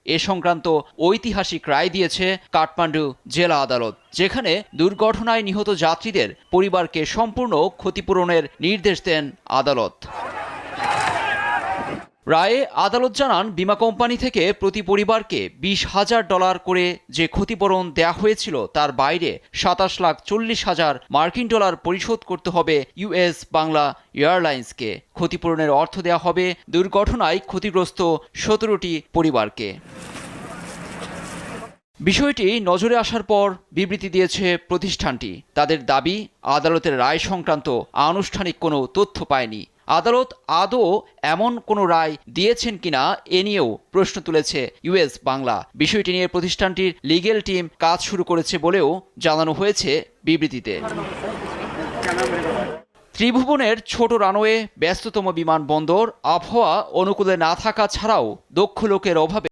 এ সংক্রান্ত ঐতিহাসিক রায় দিয়েছে কাঠমান্ডু জেলা আদালত, যেখানে দুর্ঘটনায় নিহত যাত্রীদের পরিবারকে সম্পূর্ণ ক্ষতিপূরণের নির্দেশ দেন আদালত। রায়ে আদালত জানান, বীমা কোম্পানি থেকে প্রতি পরিবারকে $20,000 করে যে ক্ষতিপূরণ দেয়া হয়েছিল তার বাইরে $27,40,000 পরিশোধ করতে হবে ইউএস বাংলা এয়ারলাইন্সকে। ক্ষতিপূরণের অর্থ দেয়া হবে দুর্ঘটনায় ক্ষতিগ্রস্ত 17টি পরিবারকে। বিষয়টি নজরে আসার পর বিবৃতি দিয়েছে প্রতিষ্ঠানটি। তাদের দাবি, আদালতের রায় সংক্রান্ত আনুষ্ঠানিক কোনো তথ্য পায়নি। আদালত আদৌ এমন কোনো রায় দিয়েছেন কিনা এ নিয়েও প্রশ্ন তুলেছে ইউএস বাংলা। বিষয়টি নিয়ে প্রতিষ্ঠানটির লিগ্যাল টিম কাজ শুরু করেছে বলেও জানানো হয়েছে বিবৃতিতে। ত্রিভুবনের ছোট রানওয়ে, ব্যস্ততম বিমানবন্দর, আবহাওয়া অনুকূলে না থাকা ছাড়াও দক্ষ লোকের অভাবে